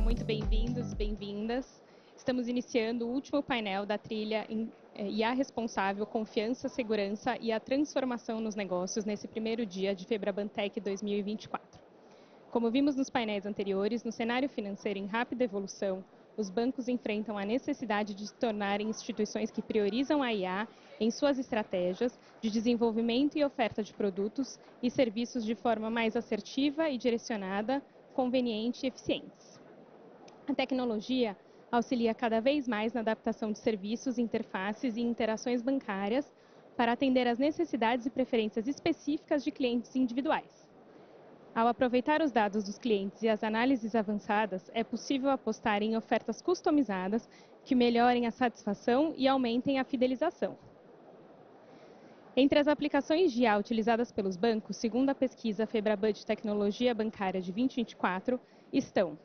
muito bem-vindos e bem-vindas. Estamos iniciando o último painel da trilha IA Responsável, Confiança, Segurança e a Transformação nos Negócios nesse primeiro dia de Febrabantec 2024. Como vimos nos painéis anteriores, no cenário financeiro em rápida evolução, os bancos enfrentam a necessidade de se tornarem instituições que priorizam a IA em suas estratégias de desenvolvimento e oferta de produtos e serviços de forma mais assertiva e direcionada, conveniente e eficientes. A tecnologia auxilia cada vez mais na adaptação de serviços, interfaces e interações bancárias para atender às necessidades e preferências específicas de clientes individuais. Ao aproveitar os dados dos clientes e as análises avançadas, é possível apostar em ofertas customizadas que melhorem a satisfação e aumentem a fidelização. Entre as aplicações de IA utilizadas pelos bancos, segundo a pesquisa Febraban Tecnologia Bancária de 2024, estão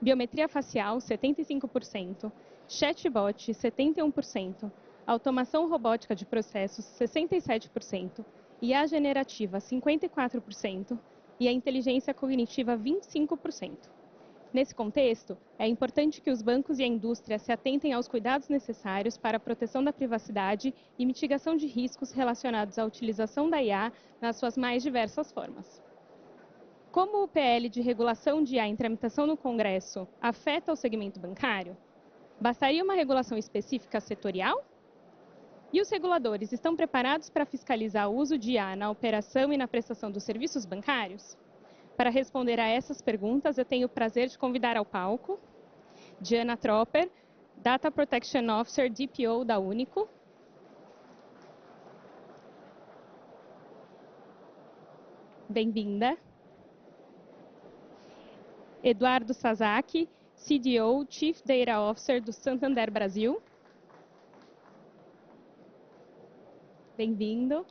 biometria facial, 75%, chatbot, 71%, automação robótica de processos, 67%, IA generativa, 54%, e a inteligência cognitiva, 25%. Nesse contexto, é importante que os bancos e a indústria se atentem aos cuidados necessários para a proteção da privacidade e mitigação de riscos relacionados à utilização da IA nas suas mais diversas formas. Como o PL de regulação de IA em tramitação no Congresso afeta o segmento bancário, bastaria uma regulação específica setorial? E os reguladores estão preparados para fiscalizar o uso de IA na operação e na prestação dos serviços bancários? Para responder a essas perguntas, eu tenho o prazer de convidar ao palco Diana Tropper, Data Protection Officer DPO da Único. Bem-vinda. Eduardo Sasaki, CDO, Chief Data Officer do Santander Brasil. Bem-vindo.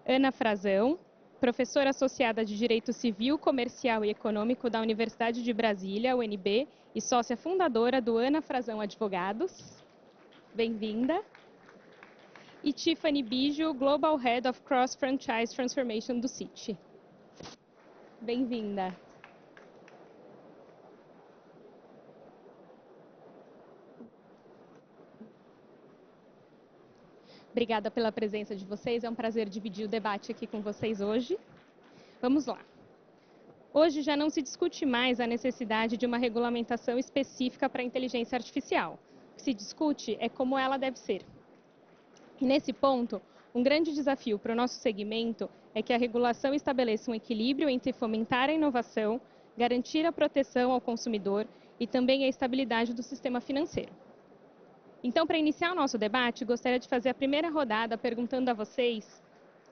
Ana Frazão, professora associada de Direito Civil, Comercial e Econômico da Universidade de Brasília, UNB, e sócia fundadora do Ana Frazão Advogados. Bem-vinda. E Tiffany Bijo, Global Head of Cross Franchise Transformation do Citi. Bem-vinda. Obrigada pela presença de vocês, é um prazer dividir o debate aqui com vocês hoje. Vamos lá. Hoje já não se discute mais a necessidade de uma regulamentação específica para a inteligência artificial. O que se discute é como ela deve ser. E nesse ponto, um grande desafio para o nosso segmento é que a regulação estabeleça um equilíbrio entre fomentar a inovação, garantir a proteção ao consumidor e também a estabilidade do sistema financeiro. Então, para iniciar o nosso debate, gostaria de fazer a primeira rodada perguntando a vocês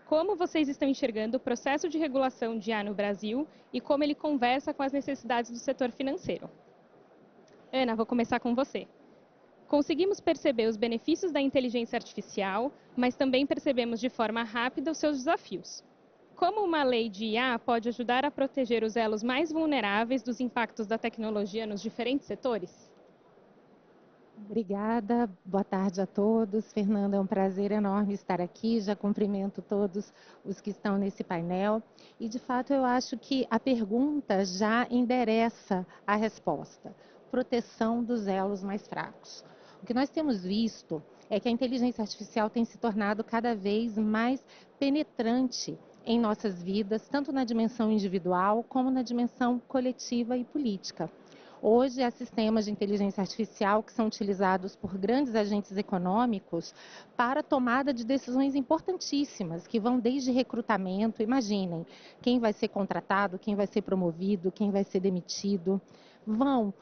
como vocês estão enxergando o processo de regulação de IA no Brasil e como ele conversa com as necessidades do setor financeiro. Ana, vou começar com você. Conseguimos perceber os benefícios da inteligência artificial, mas também percebemos de forma rápida os seus desafios. Como uma lei de IA pode ajudar a proteger os elos mais vulneráveis dos impactos da tecnologia nos diferentes setores? Obrigada, boa tarde a todos. Fernanda, é um prazer enorme estar aqui. Já cumprimento todos os que estão nesse painel. E, de fato, eu acho que a pergunta já endereça a resposta. Proteção dos elos mais fracos. O que nós temos visto é que a inteligência artificial tem se tornado cada vez mais penetrante em nossas vidas, tanto na dimensão individual como na dimensão coletiva e política. Hoje, há sistemas de inteligência artificial que são utilizados por grandes agentes econômicos para a tomada de decisões importantíssimas, que vão desde recrutamento, imaginem, quem vai ser contratado, quem vai ser promovido, quem vai ser demitido, vão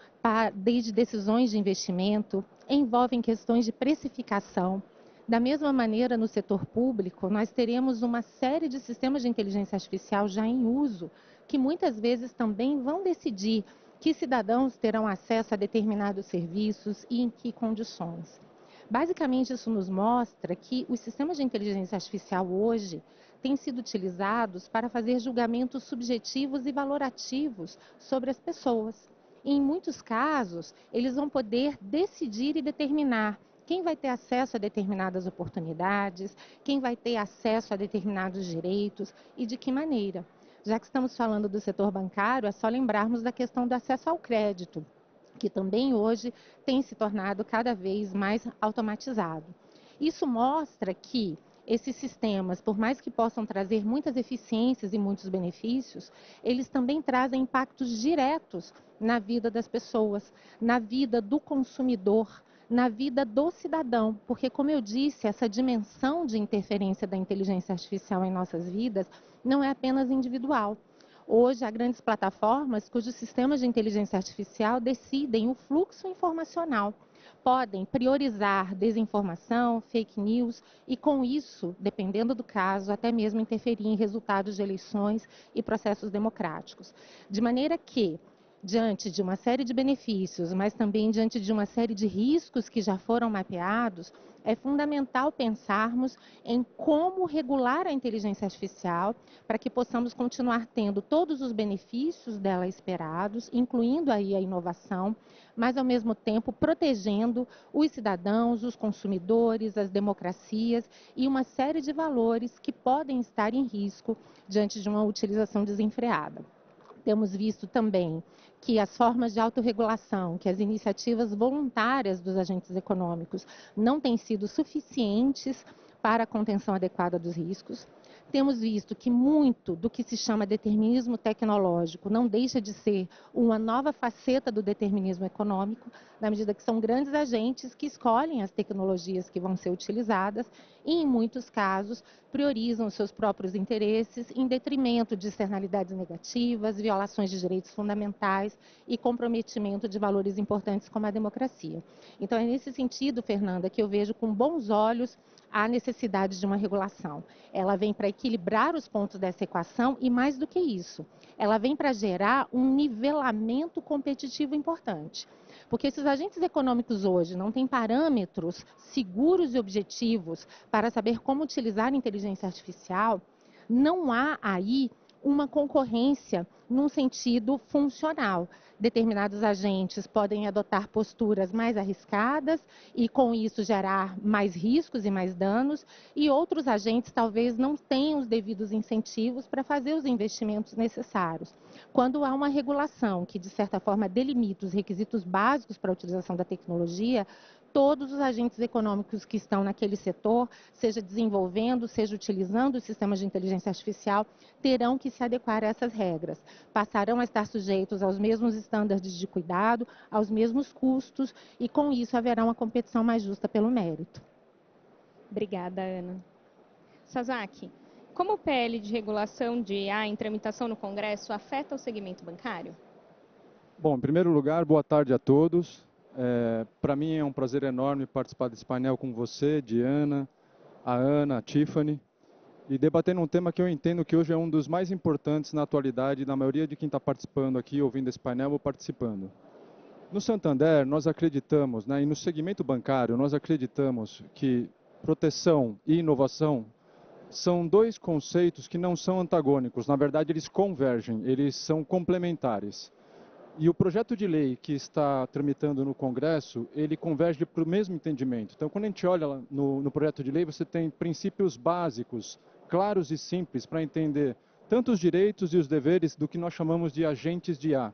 desde decisões de investimento, envolvem questões de precificação. Da mesma maneira, no setor público, nós teremos uma série de sistemas de inteligência artificial já em uso, que muitas vezes também vão decidir que cidadãos terão acesso a determinados serviços e em que condições. Basicamente, isso nos mostra que os sistemas de inteligência artificial hoje têm sido utilizados para fazer julgamentos subjetivos e valorativos sobre as pessoas. E, em muitos casos, eles vão poder decidir e determinar quem vai ter acesso a determinadas oportunidades, quem vai ter acesso a determinados direitos e de que maneira. Já que estamos falando do setor bancário, é só lembrarmos da questão do acesso ao crédito, que também hoje tem se tornado cada vez mais automatizado. Isso mostra que esses sistemas, por mais que possam trazer muitas eficiências e muitos benefícios, eles também trazem impactos diretos na vida das pessoas, na vida do consumidor, na vida do cidadão, porque, como eu disse, essa dimensão de interferência da inteligência artificial em nossas vidas não é apenas individual. Hoje, há grandes plataformas cujos sistemas de inteligência artificial decidem o fluxo informacional, podem priorizar desinformação, fake news e, com isso, dependendo do caso, até mesmo interferir em resultados de eleições e processos democráticos. De maneira que, diante de uma série de benefícios, mas também diante de uma série de riscos que já foram mapeados, é fundamental pensarmos em como regular a inteligência artificial para que possamos continuar tendo todos os benefícios dela esperados, incluindo aí a inovação, mas ao mesmo tempo protegendo os cidadãos, os consumidores, as democracias e uma série de valores que podem estar em risco diante de uma utilização desenfreada. Temos visto também que as formas de autorregulação, que as iniciativas voluntárias dos agentes econômicos não têm sido suficientes para a contenção adequada dos riscos. Temos visto que muito do que se chama determinismo tecnológico não deixa de ser uma nova faceta do determinismo econômico, na medida que são grandes agentes que escolhem as tecnologias que vão ser utilizadas e, em muitos casos, priorizam os seus próprios interesses em detrimento de externalidades negativas, violações de direitos fundamentais e comprometimento de valores importantes como a democracia. Então, é nesse sentido, Fernanda, que eu vejo com bons olhos a necessidade de uma regulação. Ela vem para equilibrar os pontos dessa equação e, mais do que isso, ela vem para gerar um nivelamento competitivo importante. Porque se os agentes econômicos hoje não têm parâmetros seguros e objetivos para saber como utilizar a inteligência artificial, não há aí uma concorrência num sentido funcional. Determinados agentes podem adotar posturas mais arriscadas e, com isso, gerar mais riscos e mais danos, e outros agentes talvez não tenham os devidos incentivos para fazer os investimentos necessários. Quando há uma regulação que, de certa forma, delimita os requisitos básicos para a utilização da tecnologia, todos os agentes econômicos que estão naquele setor, seja desenvolvendo, seja utilizando os sistemas de inteligência artificial, terão que se adequar a essas regras. Passarão a estar sujeitos aos mesmos estándares de cuidado, aos mesmos custos, e com isso haverá uma competição mais justa pelo mérito. Obrigada, Ana. Sasaki, como o PL de regulação de IA em tramitação no Congresso afeta o segmento bancário? Bom, em primeiro lugar, boa tarde a todos. Para mim é um prazer enorme participar desse painel com você, Diana, a Ana, a Tiffany, e debatendo um tema que eu entendo que hoje é um dos mais importantes na atualidade, na maioria de quem está participando aqui, ouvindo esse painel ou participando. No Santander, nós acreditamos, e no segmento bancário, nós acreditamos que proteção e inovação são dois conceitos que não são antagônicos, na verdade eles convergem, eles são complementares. E o projeto de lei que está tramitando no Congresso, ele converge para o mesmo entendimento. Então, quando a gente olha no projeto de lei, você tem princípios básicos, claros e simples, para entender tanto os direitos e os deveres do que nós chamamos de agentes de IA,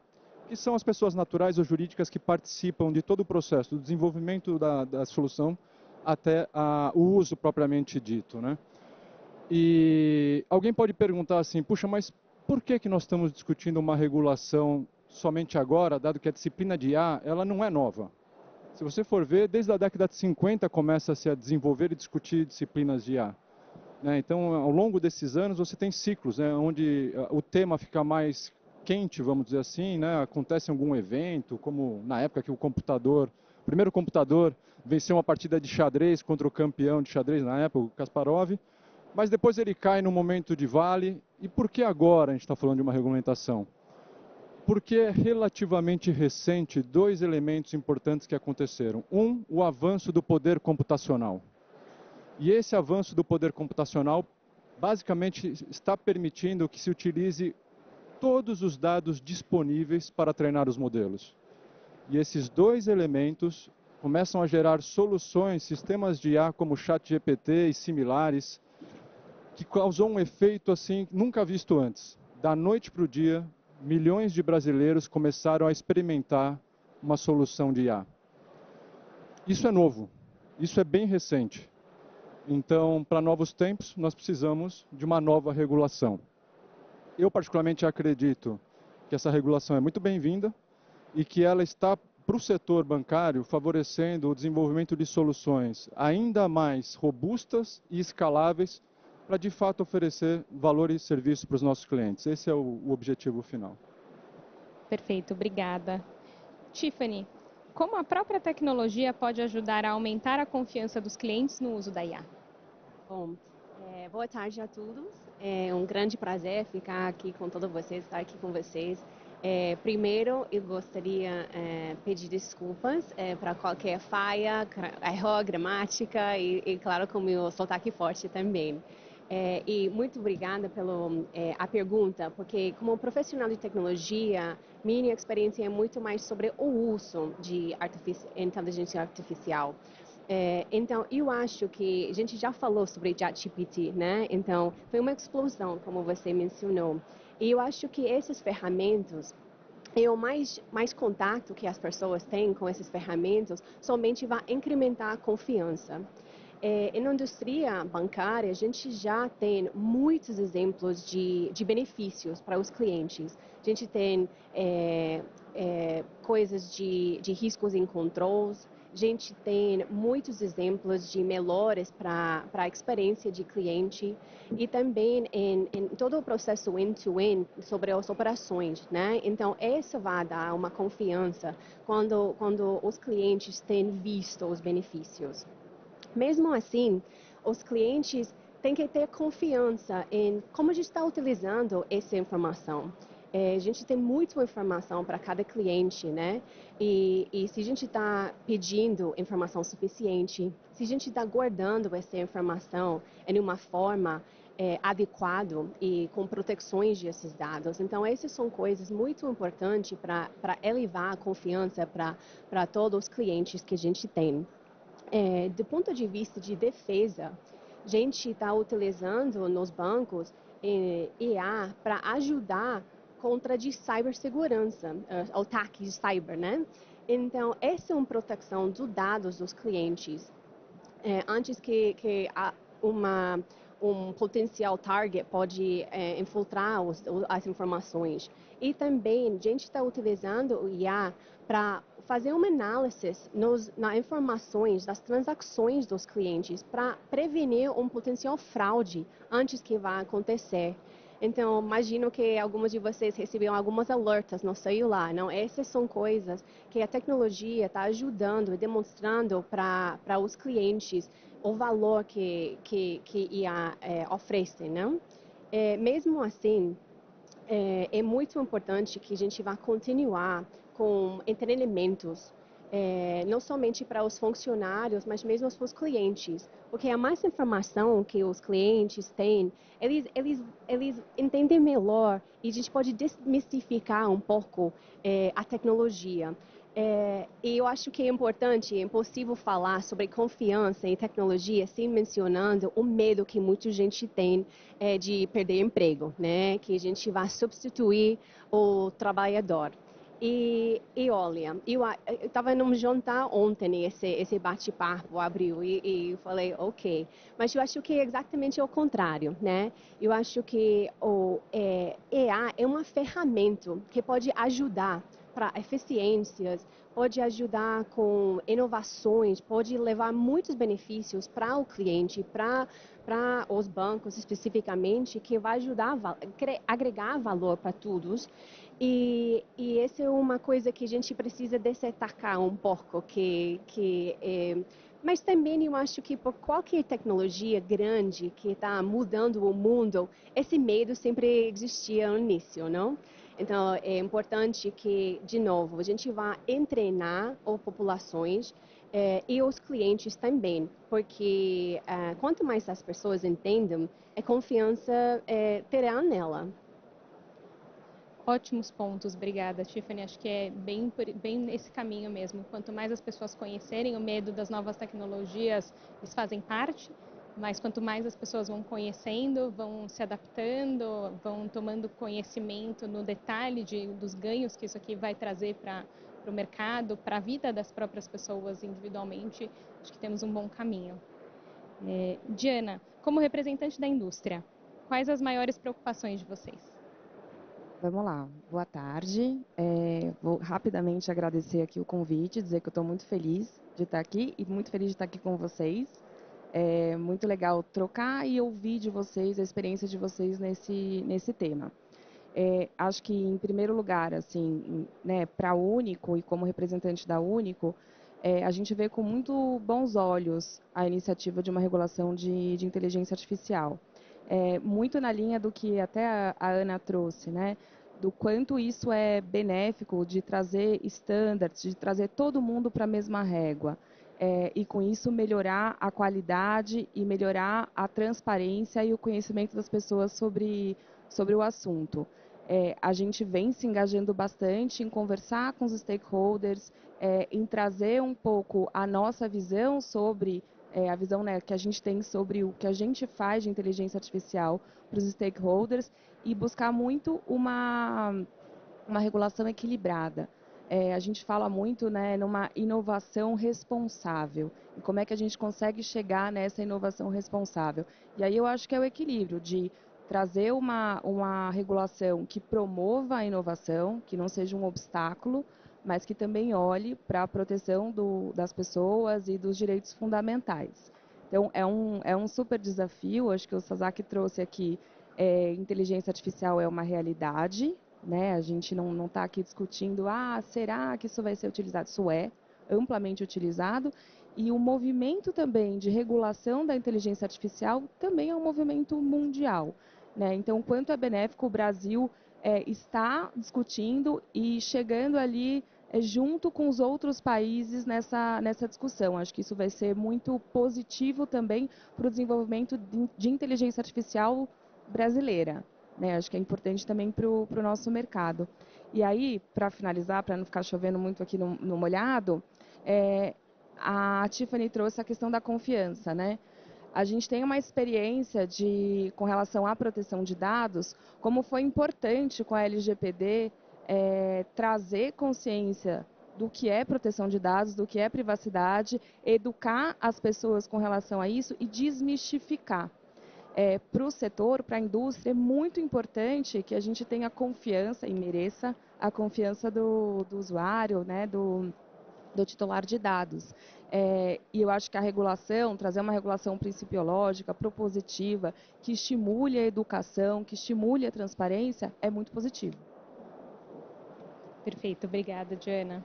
que são as pessoas naturais ou jurídicas que participam de todo o processo, do desenvolvimento da solução até o uso propriamente dito, né? E alguém pode perguntar assim, puxa, mas por que nós estamos discutindo uma regulação somente agora, dado que a disciplina de IA, ela não é nova. Se você for ver, desde a década de 50 começa-se a desenvolver e discutir disciplinas de IA. Então, ao longo desses anos, você tem ciclos, onde o tema fica mais quente, vamos dizer assim, acontece algum evento, como na época que o primeiro computador venceu uma partida de xadrez contra o campeão de xadrez na época, o Kasparov, mas depois ele cai num momento de vale. E por que agora a gente está falando de uma regulamentação? Porque é relativamente recente dois elementos importantes que aconteceram. Um, o avanço do poder computacional. E esse avanço do poder computacional basicamente está permitindo que se utilize todos os dados disponíveis para treinar os modelos. E esses dois elementos começam a gerar soluções, sistemas de IA como o ChatGPT e similares, que causam um efeito assim nunca visto antes. da noite para o dia, milhões de brasileiros começaram a experimentar uma solução de IA. Isso é novo, isso é bem recente. Então, para novos tempos, nós precisamos de uma nova regulação. Eu, particularmente, acredito que essa regulação é muito bem-vinda e que ela está, para o setor bancário, favorecendo o desenvolvimento de soluções ainda mais robustas e escaláveis para, de fato, oferecer valor e serviço para os nossos clientes. Esse é o objetivo final. Perfeito, obrigada. Tiffany, como a própria tecnologia pode ajudar a aumentar a confiança dos clientes no uso da IA? Bom, boa tarde a todos. É um grande prazer ficar aqui com todos vocês, estar aqui com vocês. Primeiro, eu gostaria de pedir desculpas para qualquer falha, erro, gramática e claro, com o meu sotaque forte também. E muito obrigada pela a pergunta, porque como profissional de tecnologia, minha experiência é muito mais sobre o uso de inteligência artificial. Então, eu acho que a gente já falou sobre ChatGPT, né? Então, foi uma explosão, como você mencionou. E eu acho que essas ferramentas, o mais contato que as pessoas têm com essas ferramentas, somente vai incrementar a confiança. Na indústria bancária, a gente já tem muitos exemplos de benefícios para os clientes. A gente tem coisas de riscos em controls, a gente tem muitos exemplos de melhores para a experiência de cliente e também em todo o processo end-to-end sobre as operações, né? Então, isso vai dar uma confiança quando os clientes têm visto os benefícios. Mesmo assim, os clientes têm que ter confiança em como a gente está utilizando essa informação. A gente tem muita informação para cada cliente, né? E se a gente está pedindo informação suficiente, se a gente está guardando essa informação em uma forma adequada e com proteções desses dados. Então, essas são coisas muito importantes para elevar a confiança para todos os clientes que a gente tem. Do ponto de vista de defesa, a gente está utilizando nos bancos IA para ajudar contra de cibersegurança, ataques de cyber, né? Então, essa é uma proteção dos dados dos clientes. Antes que um potencial target pode infiltrar as informações. E também a gente está utilizando o IA para fazer uma análise nas informações das transações dos clientes para prevenir um potencial fraude antes que vá acontecer. Então, imagino que alguns de vocês receberam algumas alertas no celular, não? Essas são coisas que a tecnologia está ajudando e demonstrando para os clientes o valor que IA oferece, não? Mesmo assim, é muito importante que a gente vá continuar com treinamentos, não somente para os funcionários, mas mesmo para os clientes, porque a mais informação que os clientes têm, eles entendem melhor e a gente pode desmistificar um pouco a tecnologia. E eu acho que é importante, é impossível falar sobre confiança em tecnologia sem mencionando o medo que muita gente tem de perder emprego, né? Que a gente vai substituir o trabalhador. E olha, eu estava num jantar ontem, esse bate-papo abriu e falei, ok. Mas eu acho que é exatamente o contrário, né? Eu acho que o EA é uma ferramenta que pode ajudar para eficiências, pode ajudar com inovações, pode levar muitos benefícios para o cliente, para os bancos especificamente, que vai ajudar a agregar valor para todos. E essa é uma coisa que a gente precisa destacar um pouco, mas também eu acho que por qualquer tecnologia grande que está mudando o mundo, esse medo sempre existia no início, não? Então, é importante que, de novo, a gente vá treinar as populações e os clientes também, porque quanto mais as pessoas entendem, a confiança terá nela. Ótimos pontos, obrigada, Tiffany. Acho que é bem nesse caminho mesmo. Quanto mais as pessoas conhecerem o medo das novas tecnologias, eles fazem parte, mas quanto mais as pessoas vão conhecendo, vão se adaptando, vão tomando conhecimento no detalhe dos ganhos que isso aqui vai trazer para o mercado, para a vida das próprias pessoas individualmente, acho que temos um bom caminho. Diana, como representante da indústria, quais as maiores preocupações de vocês? Vamos lá, boa tarde. Vou rapidamente agradecer aqui o convite, dizer que eu estou muito feliz de estar aqui e muito feliz de estar aqui com vocês. É muito legal trocar e ouvir de vocês a experiência de vocês nesse tema. Acho que, em primeiro lugar, assim, né, para a Único e como representante da Único, a gente vê com muito bons olhos a iniciativa de uma regulação de inteligência artificial. Muito na linha do que até a Ana trouxe, né? Do quanto isso é benéfico de trazer standards, de trazer todo mundo para a mesma régua. E com isso melhorar a qualidade e melhorar a transparência e o conhecimento das pessoas sobre o assunto. A gente vem se engajando bastante em conversar com os stakeholders, em trazer um pouco a nossa visão sobre a visão, né, que a gente tem sobre o que a gente faz de inteligência artificial para os stakeholders e buscar muito uma regulação equilibrada. A gente fala muito, né, numa inovação responsável. E como é que a gente consegue chegar nessa inovação responsável? E aí eu acho que é o equilíbrio de trazer uma regulação que promova a inovação, que não seja um obstáculo, mas que também olhe para a proteção das pessoas e dos direitos fundamentais. Então, é um super desafio, acho que o Sasaki trouxe aqui, inteligência artificial é uma realidade, né? A gente não está aqui discutindo, será que isso vai ser utilizado? Isso é amplamente utilizado, e o movimento também de regulação da inteligência artificial também é um movimento mundial, né? Então, quanto é benéfico o Brasil está discutindo e chegando ali junto com os outros países nessa discussão. Acho que isso vai ser muito positivo também para o desenvolvimento de inteligência artificial brasileira, né? Acho que é importante também para o nosso mercado. E aí, para finalizar, para não ficar chovendo muito aqui no molhado, a Tiffany trouxe a questão da confiança, né? A gente tem uma experiência com relação à proteção de dados, como foi importante com a LGPD trazer consciência do que é proteção de dados, do que é privacidade, educar as pessoas com relação a isso e desmistificar. Para o setor, para a indústria, é muito importante que a gente tenha confiança e mereça a confiança do usuário, né, do titular de dados. E eu acho que a regulação, trazer uma regulação principiológica, propositiva, que estimule a educação, que estimule a transparência, é muito positivo. Perfeito, obrigada, Diana.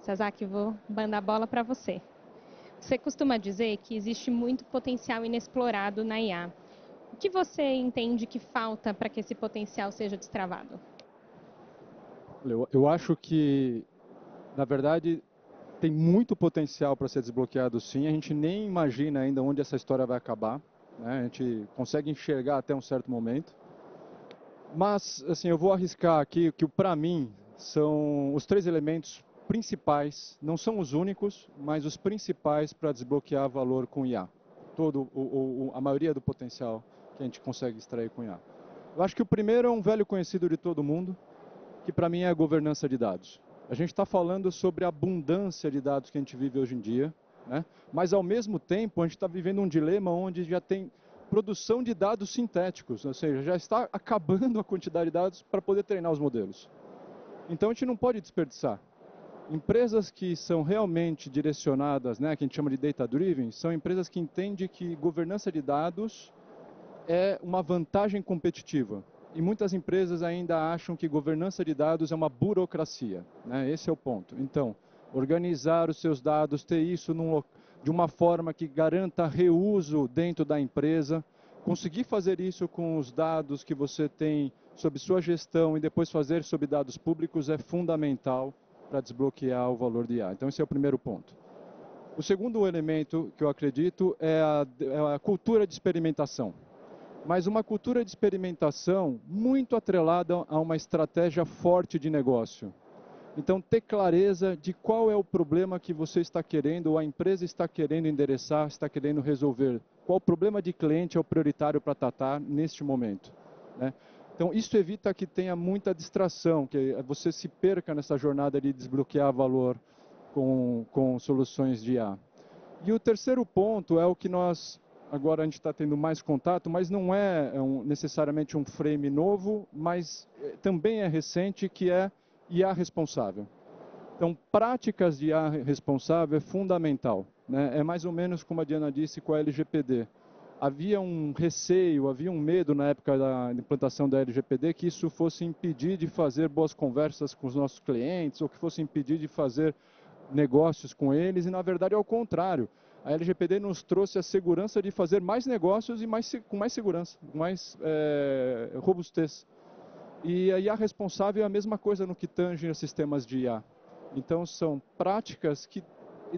Sasaki, vou mandar a bola para você. Você costuma dizer que existe muito potencial inexplorado na IA. O que você entende que falta para que esse potencial seja destravado? Eu acho que, na verdade, tem muito potencial para ser desbloqueado, sim. A gente nem imagina ainda onde essa história vai acabar, né? A gente consegue enxergar até um certo momento. Mas, assim, eu vou arriscar aqui que, para mim, são os 3 elementos principais, não são os únicos, mas os principais para desbloquear valor com IA. A maioria do potencial que a gente consegue extrair com IA. Eu acho que o primeiro é um velho conhecido de todo mundo, que para mim é a governança de dados. A gente está falando sobre a abundância de dados que a gente vive hoje em dia, né? Mas ao mesmo tempo a gente está vivendo um dilema onde já tem produção de dados sintéticos, ou seja, já está acabando a quantidade de dados para poder treinar os modelos. Então a gente não pode desperdiçar. Empresas que são realmente direcionadas, né, que a gente chama de data-driven, são empresas que entendem que governança de dados é uma vantagem competitiva. E muitas empresas ainda acham que governança de dados é uma burocracia, né? Esse é o ponto. Então, organizar os seus dados, ter isso de uma forma que garanta reuso dentro da empresa, conseguir fazer isso com os dados que você tem sob sua gestão e depois fazer sobre dados públicos é fundamental para desbloquear o valor de IA. Então, esse é o primeiro ponto. O segundo elemento que eu acredito é a cultura de experimentação. Mas uma cultura de experimentação muito atrelada a uma estratégia forte de negócio. Então, ter clareza de qual é o problema que você está querendo, ou a empresa está querendo endereçar, está querendo resolver. qual problema de cliente é o prioritário para tratar neste momento, né? Então, isso evita que tenha muita distração, que você se perca nessa jornada de desbloquear valor com soluções de IA. E o terceiro ponto é o que agora a gente está tendo mais contato, mas não é necessariamente um frame novo, mas também é recente, que é IA responsável. Então, práticas de IA responsável é fundamental, né? É mais ou menos como a Diana disse com a LGPD. Havia um receio, havia um medo na época da implantação da LGPD que isso fosse impedir de fazer boas conversas com os nossos clientes ou que fosse impedir de fazer negócios com eles, e na verdade é o contrário. A LGPD nos trouxe a segurança de fazer mais negócios e com mais segurança, com mais robustez. E a IA responsável é a mesma coisa no que tange a sistemas de IA. Então são práticas que,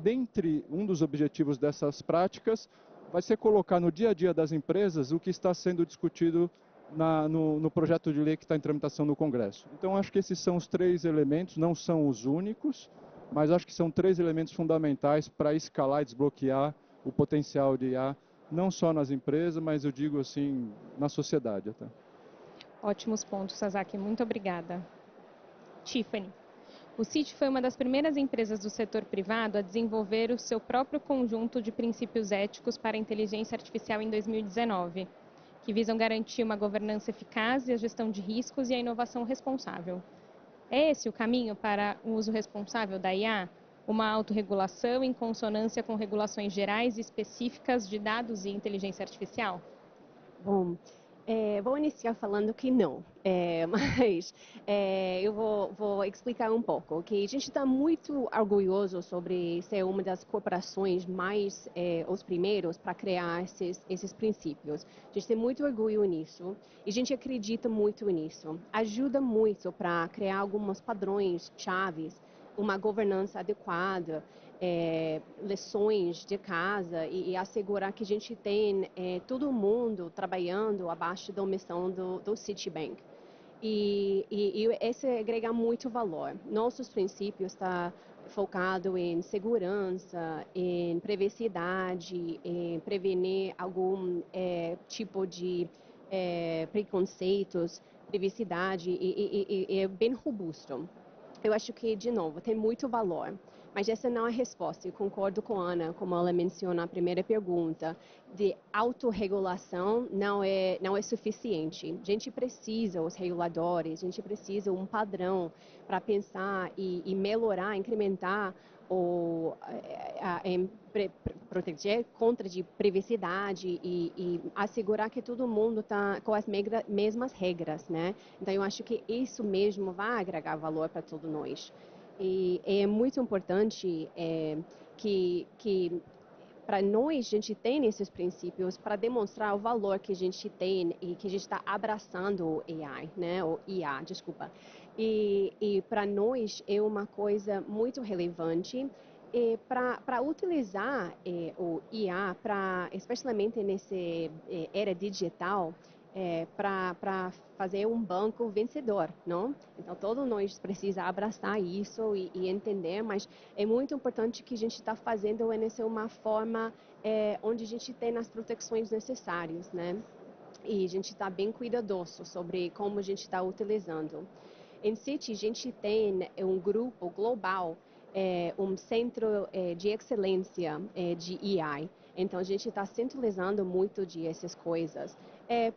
dentre um dos objetivos dessas práticas, vai ser colocar no dia a dia das empresas o que está sendo discutido no projeto de lei que está em tramitação no Congresso. Então acho que esses são os 3 elementos, não são os únicos, mas acho que são 3 elementos fundamentais para escalar e desbloquear o potencial de IA, não só nas empresas, mas eu digo assim, na sociedade até. Ótimos pontos, Sasaki. Muito obrigada. Tiffany. O Citi foi uma das primeiras empresas do setor privado a desenvolver o seu próprio conjunto de princípios éticos para a inteligência artificial em 2019, que visam garantir uma governança eficaz e a gestão de riscos e a inovação responsável. É esse o caminho para o uso responsável da IA? Uma autorregulação em consonância com regulações gerais e específicas de dados e inteligência artificial? Bom, vou iniciar falando que não, mas eu vou explicar um pouco. Que a gente está muito orgulhoso sobre ser uma das corporações mais os primeiros para criar esses princípios. A gente tem muito orgulho nisso e a gente acredita muito nisso. Ajuda muito para criar alguns padrões chaves, uma governança adequada. Lições de casa e assegurar que a gente tem todo mundo trabalhando abaixo da missão do Citibank. E esse agrega muito valor. Nossos princípios estão focados em segurança, em privacidade, em prevenir algum tipo de preconceitos, privacidade e é bem robusto. Eu acho que, de novo, tem muito valor. Mas essa não é a resposta. Eu concordo com a Ana, como ela mencionou na primeira pergunta, de autorregulação não é suficiente. A gente precisa, os reguladores, a gente precisa um padrão para pensar e melhorar, incrementar proteger contra de privacidade e assegurar que todo mundo está com as mesmas regras, né? Então eu acho que isso mesmo vai agregar valor para todos nós. E é muito importante que para nós a gente tem esses princípios para demonstrar o valor que a gente tem e que a gente está abraçando o AI, né? O IA, desculpa. E para nós é uma coisa muito relevante para utilizar o IA, especialmente nessa era digital, para fazer um banco vencedor, não? Então, todos nós precisamos abraçar isso e entender, mas é muito importante que a gente está fazendo nessa uma forma onde a gente tem as proteções necessárias, né? E a gente está bem cuidadoso sobre como a gente está utilizando. Em Citi, a gente tem um grupo global, um centro de excelência de AI. Então, a gente está centralizando muito de essas coisas.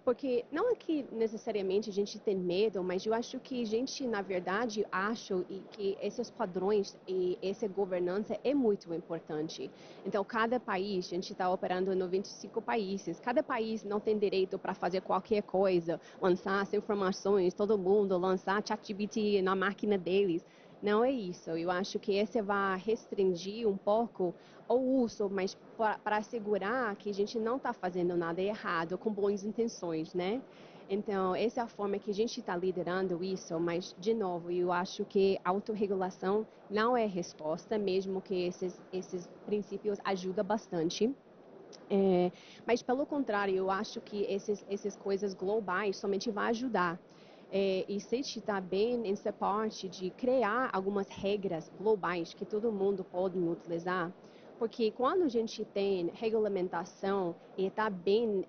Porque não é que necessariamente a gente tem medo, mas eu acho que a gente, na verdade, acha que esses padrões e essa governança é muito importante. Então, cada país, a gente está operando em 95 países, cada país não tem direito para fazer qualquer coisa, lançar as informações, todo mundo, lançar ChatGPT na máquina deles. Não é isso. Eu acho que esse vai restringir um pouco o uso, mas para assegurar que a gente não está fazendo nada errado, com boas intenções, né? Então, essa é a forma que a gente está liderando isso, mas, de novo, eu acho que autorregulação não é resposta, mesmo que esses princípios ajudam bastante. Mas, pelo contrário, eu acho que essas coisas globais somente vão ajudar. E Citi está bem nessa parte de criar algumas regras globais que todo mundo pode utilizar, Porque quando a gente tem regulamentação e está bem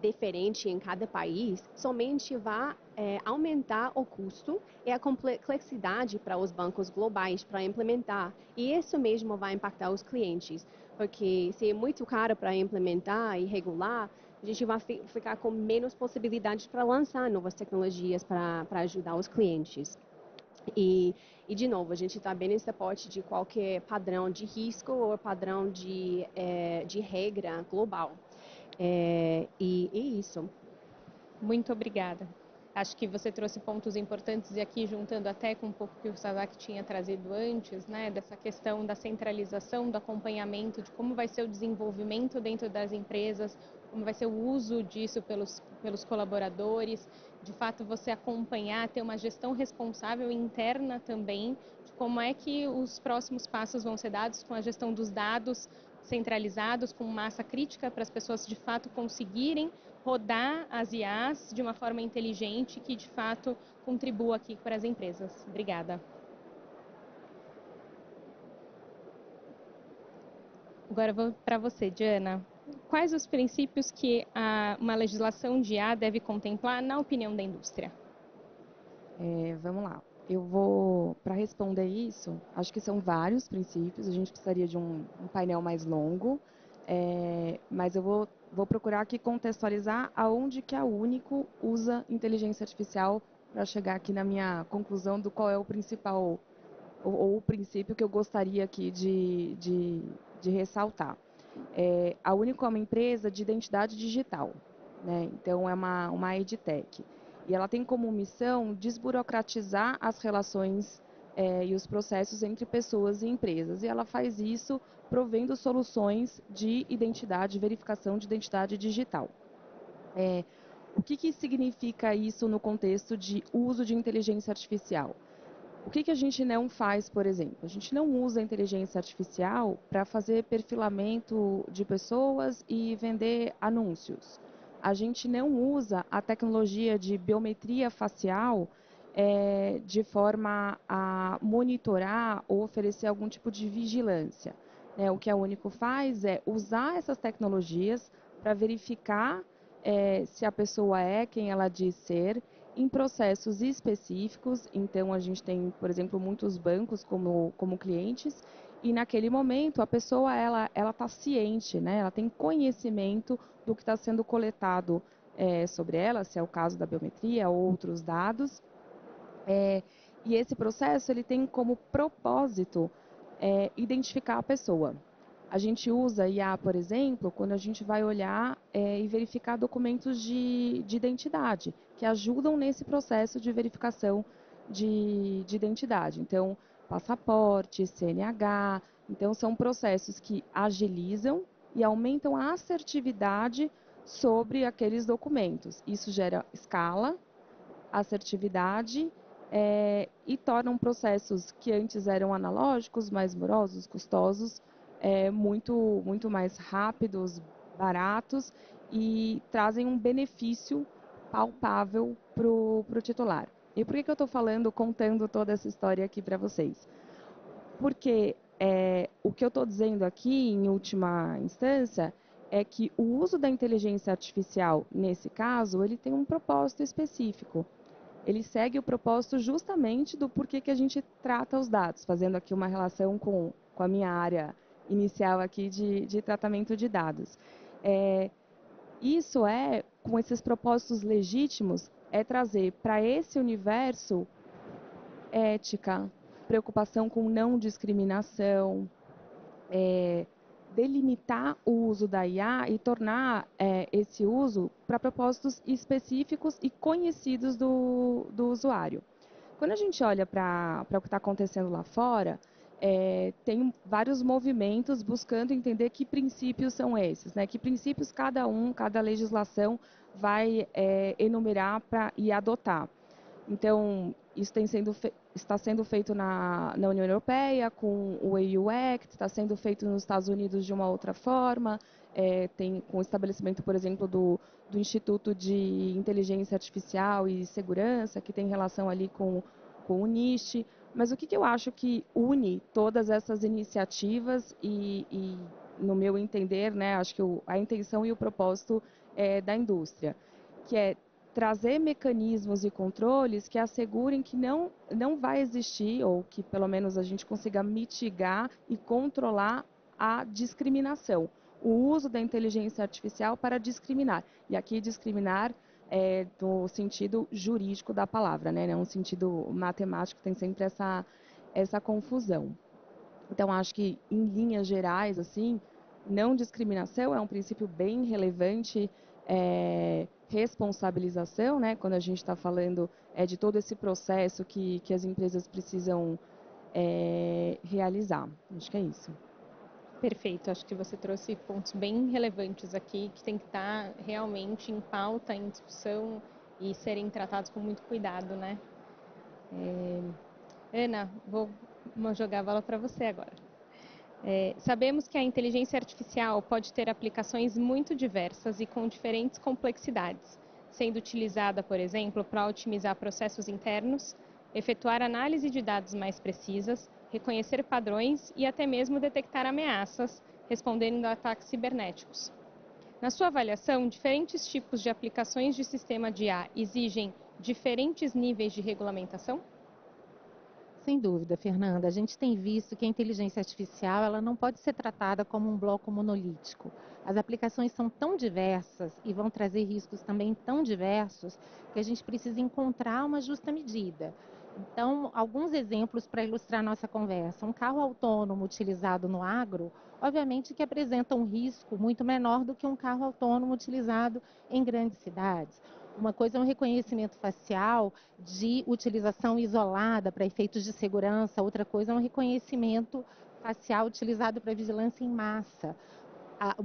diferente em cada país, somente vai aumentar o custo e a complexidade para os bancos globais para implementar. E isso mesmo vai impactar os clientes, porque se é muito caro para implementar e regular, a gente vai ficar com menos possibilidades para lançar novas tecnologias para ajudar os clientes. De novo, a gente está bem nesse pote de qualquer padrão de risco ou padrão de regra global. E isso. Muito obrigada. Acho que você trouxe pontos importantes e aqui juntando até com um pouco que o Sadak tinha trazido antes, né, dessa questão da centralização, do acompanhamento, de como vai ser o desenvolvimento dentro das empresas, como vai ser o uso disso pelos colaboradores, de fato você acompanhar, ter uma gestão responsável interna também, de como é que os próximos passos vão ser dados com a gestão dos dados centralizados, com massa crítica para as pessoas de fato conseguirem rodar as IAs de uma forma inteligente que, de fato, contribua aqui para as empresas. Obrigada. Agora vou para você, Diana. Quais os princípios que uma legislação de IA deve contemplar, na opinião da indústria? Vamos lá. Para responder isso, acho que são vários princípios, a gente precisaria de um painel mais longo, mas eu vou procurar aqui contextualizar aonde que a Único usa inteligência artificial para chegar aqui na minha conclusão do qual é o principal, ou o princípio que eu gostaria aqui de ressaltar. A Único é uma empresa de identidade digital, né? Então é uma EdTech. E ela tem como missão desburocratizar as relações e os processos entre pessoas e empresas. E ela faz isso provendo soluções de identidade, verificação de identidade digital. O que significa isso no contexto de uso de inteligência artificial? O que a gente não faz, por exemplo? A gente não usa a inteligência artificial para fazer perfilamento de pessoas e vender anúncios. A gente não usa a tecnologia de biometria facial de forma a monitorar ou oferecer algum tipo de vigilância. O que a Único faz é usar essas tecnologias para verificar se a pessoa é quem ela diz ser, em processos específicos. Então, a gente tem, por exemplo, muitos bancos como clientes, e naquele momento a pessoa ela está ciente, né? Ela tem conhecimento do que está sendo coletado sobre ela, se é o caso da biometria ou outros dados. E esse processo ele tem como propósito identificar a pessoa. A gente usa IA, por exemplo, quando a gente vai olhar e verificar documentos de identidade, que ajudam nesse processo de verificação de identidade. Então, passaporte, CNH, então são processos que agilizam e aumentam a assertividade sobre aqueles documentos. Isso gera escala, assertividade e tornam processos que antes eram analógicos, mais morosos, custosos, muito mais rápidos, baratos e trazem um benefício palpável para o titular. E por que eu estou contando toda essa história aqui para vocês? Porque o que eu estou dizendo aqui, em última instância, é que o uso da inteligência artificial, nesse caso, ele tem um propósito específico. Ele segue o propósito justamente do porquê que a gente trata os dados, fazendo aqui uma relação com a minha área inicial aqui de tratamento de dados. Isso com esses propósitos legítimos, trazer para esse universo ética, preocupação com não discriminação, delimitar o uso da IA e tornar esse uso para propósitos específicos e conhecidos do usuário. Quando a gente olha para o que está acontecendo lá fora, tem vários movimentos buscando entender que princípios são esses, né? Que princípios cada legislação vai enumerar e adotar. Então, isso está sendo feito na União Europeia, com o EU Act, está sendo feito nos Estados Unidos de uma outra forma, tem com o estabelecimento, por exemplo, do Instituto de Inteligência Artificial e Segurança, que tem relação ali com o NIST, Mas o que eu acho que une todas essas iniciativas no meu entender, né, acho que a intenção e o propósito da indústria, que é trazer mecanismos e controles que assegurem que não vai existir, ou que pelo menos a gente consiga mitigar e controlar a discriminação, o uso da inteligência artificial para discriminar. E aqui discriminar no sentido jurídico da palavra, né? Não no sentido matemático, tem sempre essa confusão. Então, acho que, em linhas gerais, assim, não discriminação é um princípio bem relevante, responsabilização, né? Quando a gente está falando de todo esse processo que as empresas precisam realizar. Acho que é isso. Perfeito, acho que você trouxe pontos bem relevantes aqui, que tem que estar realmente em pauta, em discussão e serem tratados com muito cuidado, né? Ana, vou jogar a bola para você agora. Sabemos que a inteligência artificial pode ter aplicações muito diversas e com diferentes complexidades, sendo utilizada, por exemplo, para otimizar processos internos, efetuar análise de dados mais precisas, reconhecer padrões e até mesmo detectar ameaças, respondendo a ataques cibernéticos. Na sua avaliação, diferentes tipos de aplicações de sistema de IA exigem diferentes níveis de regulamentação? Sem dúvida, Fernanda. A gente tem visto que a inteligência artificial ela não pode ser tratada como um bloco monolítico. As aplicações são tão diversas e vão trazer riscos também tão diversos que a gente precisa encontrar uma justa medida. Então, alguns exemplos para ilustrar nossa conversa. Um carro autônomo utilizado no agro, obviamente que apresenta um risco muito menor do que um carro autônomo utilizado em grandes cidades. Uma coisa é um reconhecimento facial de utilização isolada para efeitos de segurança, outra coisa é um reconhecimento facial utilizado para vigilância em massa.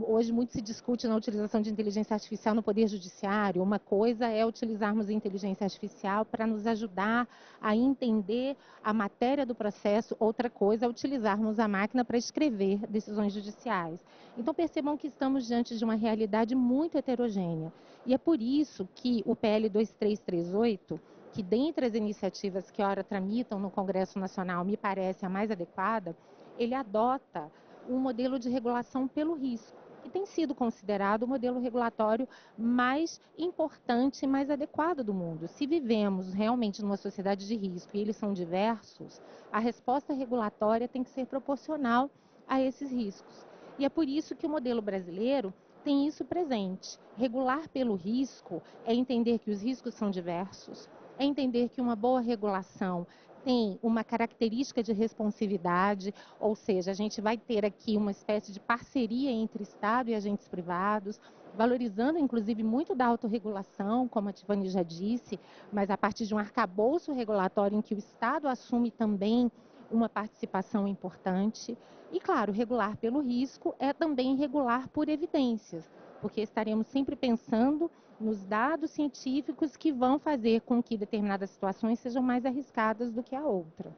Hoje muito se discute na utilização de inteligência artificial no Poder Judiciário. Uma coisa é utilizarmos a inteligência artificial para nos ajudar a entender a matéria do processo, outra coisa é utilizarmos a máquina para escrever decisões judiciais. Então percebam que estamos diante de uma realidade muito heterogênea. E é por isso que o PL 2338, que dentre as iniciativas que ora tramitam no Congresso Nacional me parece a mais adequada, ele adota um modelo de regulação pelo risco, que tem sido considerado o modelo regulatório mais importante e mais adequado do mundo. Se vivemos realmente numa sociedade de risco e eles são diversos, a resposta regulatória tem que ser proporcional a esses riscos. E é por isso que o modelo brasileiro tem isso presente. Regular pelo risco é entender que os riscos são diversos, é entender que uma boa regulação tem uma característica de responsividade, ou seja, a gente vai ter aqui uma espécie de parceria entre Estado e agentes privados, valorizando inclusive muito da autorregulação, como a Tiffany já disse, mas a partir de um arcabouço regulatório em que o Estado assume também uma participação importante. E, claro, regular pelo risco é também regular por evidências, porque estaremos sempre pensando nos dados científicos que vão fazer com que determinadas situações sejam mais arriscadas do que a outra.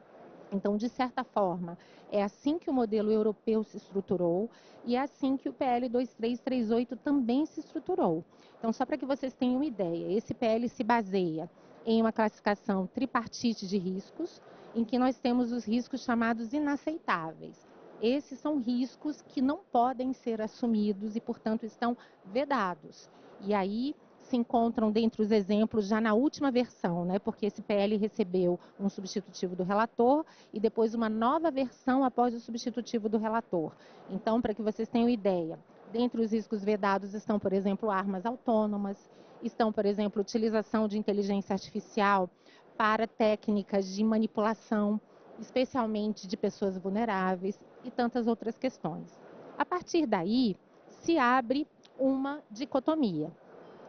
Então, de certa forma, é assim que o modelo europeu se estruturou e é assim que o PL 2338 também se estruturou. Então, só para que vocês tenham uma ideia, esse PL se baseia em uma classificação tripartite de riscos, em que nós temos os riscos chamados inaceitáveis. Esses são riscos que não podem ser assumidos e, portanto, estão vedados. E aí se encontram dentre os exemplos já na última versão, né? Porque esse PL recebeu um substitutivo do relator e depois uma nova versão após o substitutivo do relator. Então, para que vocês tenham ideia, dentre os riscos vedados estão, por exemplo, armas autônomas, estão, por exemplo, utilização de inteligência artificial para técnicas de manipulação, especialmente de pessoas vulneráveis e tantas outras questões. A partir daí, se abre uma dicotomia.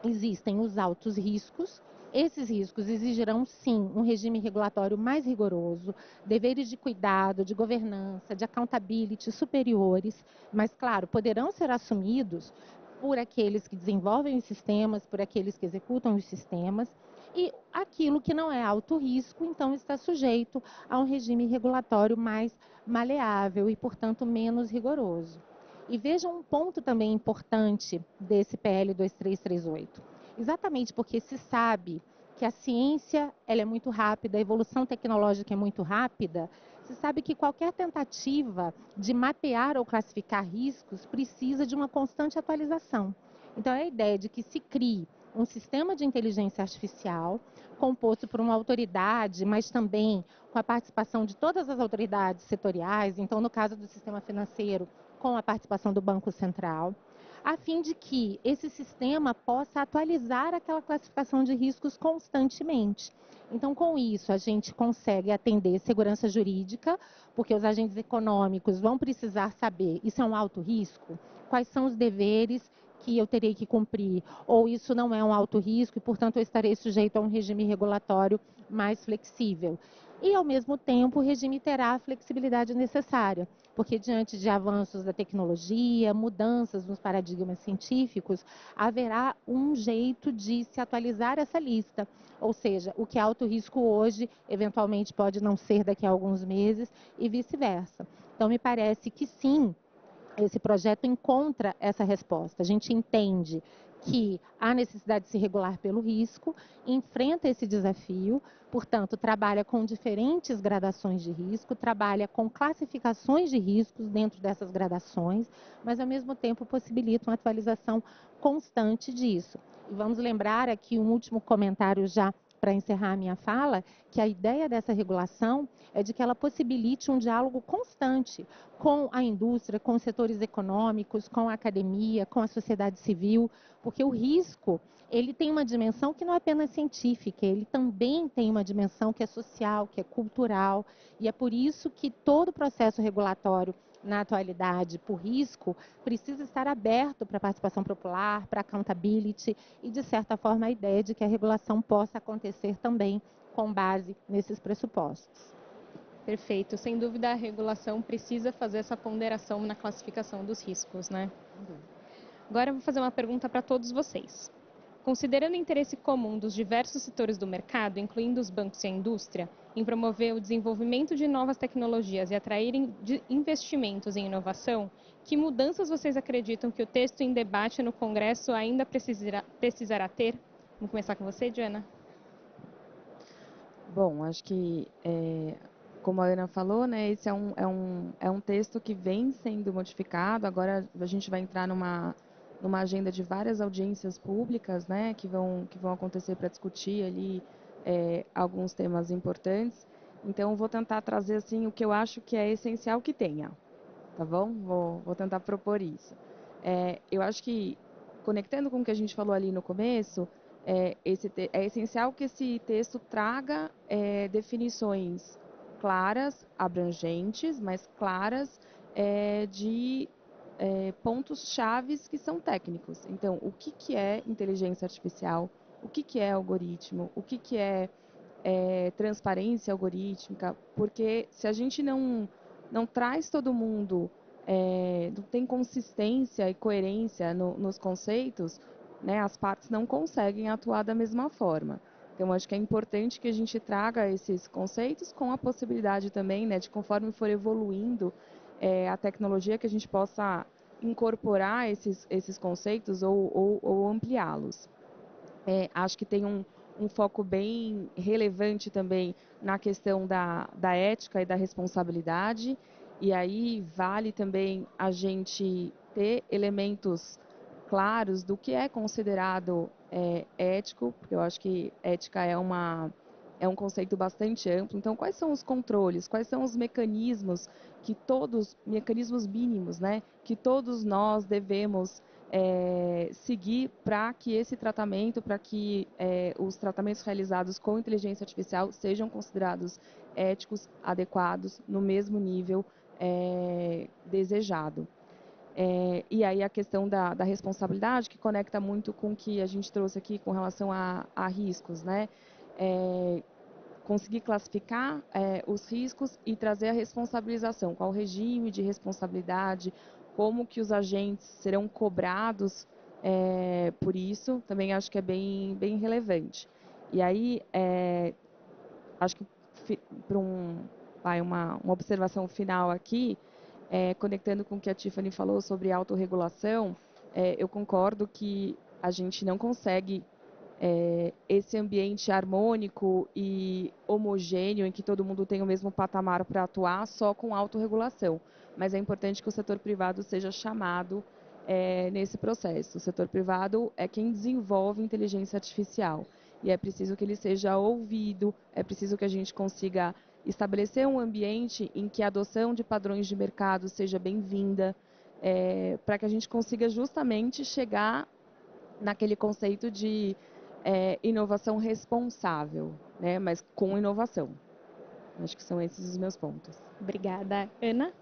Existem os altos riscos. Esses riscos exigirão, sim, um regime regulatório mais rigoroso, deveres de cuidado, de governança, de accountability superiores, mas, claro, poderão ser assumidos por aqueles que desenvolvem os sistemas, por aqueles que executam os sistemas, e aquilo que não é alto risco, então, está sujeito a um regime regulatório mais maleável e, portanto, menos rigoroso. E vejam um ponto também importante desse PL 2338. Exatamente porque se sabe que a ciência ela é muito rápida, a evolução tecnológica é muito rápida, você sabe que qualquer tentativa de mapear ou classificar riscos precisa de uma constante atualização. Então, é a ideia de que se crie um sistema de inteligência artificial composto por uma autoridade, mas também com a participação de todas as autoridades setoriais, então, no caso do sistema financeiro, com a participação do Banco Central, a fim de que esse sistema possa atualizar aquela classificação de riscos constantemente. Então, com isso, a gente consegue atender segurança jurídica, porque os agentes econômicos vão precisar saber, isso é um alto risco? Quais são os deveres que eu terei que cumprir? Ou isso não é um alto risco e, portanto, eu estarei sujeito a um regime regulatório mais flexível. E, ao mesmo tempo, o regime terá a flexibilidade necessária, porque diante de avanços da tecnologia, mudanças nos paradigmas científicos, haverá um jeito de se atualizar essa lista. Ou seja, o que é alto risco hoje, eventualmente pode não ser daqui a alguns meses e vice-versa. Então, me parece que sim, esse projeto encontra essa resposta. A gente entende que há necessidade de se regular pelo risco, enfrenta esse desafio, portanto, trabalha com diferentes gradações de risco, trabalha com classificações de riscos dentro dessas gradações, mas, ao mesmo tempo, possibilita uma atualização constante disso. E vamos lembrar aqui um último comentário já para encerrar a minha fala, que a ideia dessa regulação é de que ela possibilite um diálogo constante com a indústria, com os setores econômicos, com a academia, com a sociedade civil, porque o risco, ele tem uma dimensão que não é apenas científica, ele também tem uma dimensão que é social, que é cultural, e é por isso que todo o processo regulatório na atualidade, por risco, precisa estar aberto para a participação popular, para accountability e, de certa forma, a ideia de que a regulação possa acontecer também com base nesses pressupostos. Perfeito. Sem dúvida, a regulação precisa fazer essa ponderação na classificação dos riscos, né? Agora eu vou fazer uma pergunta para todos vocês. Considerando o interesse comum dos diversos setores do mercado, incluindo os bancos e a indústria, em promover o desenvolvimento de novas tecnologias e atraírem investimentos em inovação, que mudanças vocês acreditam que o texto em debate no Congresso ainda precisará ter? Vamos começar com você, Diana. Bom, acho que, como a Ana falou, né, esse é um texto que vem sendo modificado. Agora a gente vai entrar numa agenda de várias audiências públicas, né, que vão acontecer para discutir ali alguns temas importantes. Então, vou tentar trazer assim o que eu acho que é essencial que tenha, tá bom? Vou tentar propor isso. Eu acho que, conectando com o que a gente falou ali no começo, é essencial que esse texto traga definições claras, abrangentes, mas claras, de pontos chaves que são técnicos. Então, o que é inteligência artificial? O que é algoritmo? O que é transparência algorítmica? Porque se a gente não traz todo mundo, não tem consistência e coerência nos conceitos, né, as partes não conseguem atuar da mesma forma. Então, acho que é importante que a gente traga esses conceitos com a possibilidade também, né, de conforme for evoluindo a tecnologia, que a gente possa incorporar esses conceitos ou ampliá-los. Acho que tem um foco bem relevante também na questão da ética e da responsabilidade, e aí vale também a gente ter elementos claros do que é considerado ético, porque eu acho que ética é um conceito bastante amplo. Então, quais são os controles, quais são os mecanismos mecanismos mínimos, né, que todos nós devemos seguir para que esse tratamento, para que os tratamentos realizados com inteligência artificial sejam considerados éticos, adequados, no mesmo nível desejado. E aí a questão da responsabilidade, que conecta muito com o que a gente trouxe aqui com relação a riscos, né? Conseguir classificar os riscos e trazer a responsabilização, qual o regime de responsabilidade, como que os agentes serão cobrados por isso, também acho que é bem relevante. E aí, acho que para uma observação final aqui, conectando com o que a Tiffany falou sobre autorregulação, eu concordo que a gente não consegue esse ambiente harmônico e homogêneo, em que todo mundo tem o mesmo patamar para atuar, só com autorregulação. Mas é importante que o setor privado seja chamado nesse processo. O setor privado é quem desenvolve inteligência artificial. E é preciso que ele seja ouvido, é preciso que a gente consiga estabelecer um ambiente em que a adoção de padrões de mercado seja bem-vinda, para que a gente consiga justamente chegar naquele conceito de inovação responsável, né? Mas com inovação. Acho que são esses os meus pontos. Obrigada. Ana?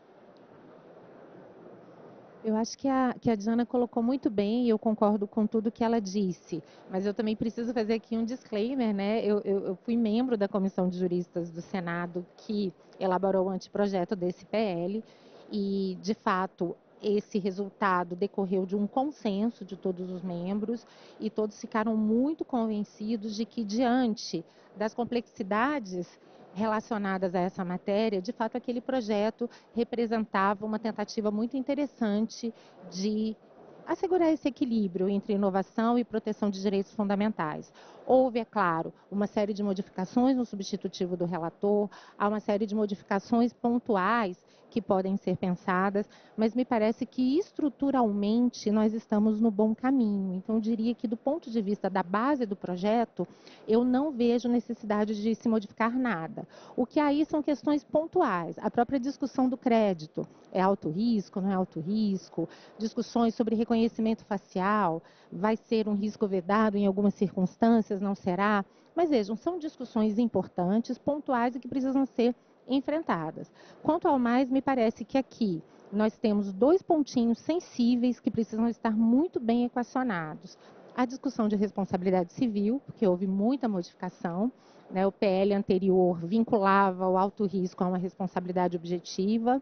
Eu acho que a Diana colocou muito bem e eu concordo com tudo que ela disse. Mas eu também preciso fazer aqui um disclaimer, né? Eu fui membro da comissão de juristas do Senado que elaborou o anteprojeto desse PL e, de fato, esse resultado decorreu de um consenso de todos os membros e todos ficaram muito convencidos de que, diante das complexidades relacionadas a essa matéria, de fato, aquele projeto representava uma tentativa muito interessante de assegurar esse equilíbrio entre inovação e proteção de direitos fundamentais. Houve, é claro, uma série de modificações no substitutivo do relator, há uma série de modificações pontuais que podem ser pensadas, mas me parece que estruturalmente nós estamos no bom caminho. Então, eu diria que do ponto de vista da base do projeto, eu não vejo necessidade de se modificar nada. O que aí são questões pontuais, a própria discussão do crédito, é alto risco, não é alto risco, discussões sobre reconhecimento facial, vai ser um risco vedado em algumas circunstâncias, não será? Mas vejam, são discussões importantes, pontuais e que precisam ser enfrentadas. Quanto ao mais, me parece que aqui nós temos dois pontinhos sensíveis que precisam estar muito bem equacionados. A discussão de responsabilidade civil, porque houve muita modificação, né? O PL anterior vinculava o alto risco a uma responsabilidade objetiva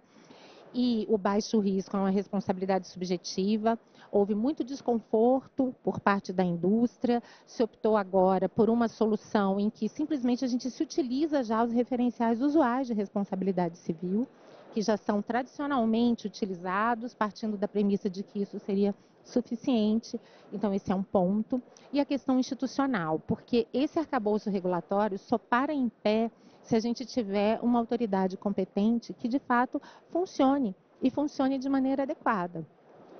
e o baixo risco a uma responsabilidade subjetiva. Houve muito desconforto por parte da indústria, se optou agora por uma solução em que simplesmente a gente se utiliza já os referenciais usuais de responsabilidade civil, que já são tradicionalmente utilizados, partindo da premissa de que isso seria suficiente. Então, esse é um ponto. E a questão institucional, porque esse arcabouço regulatório só para em pé se a gente tiver uma autoridade competente que, de fato, funcione e funcione de maneira adequada.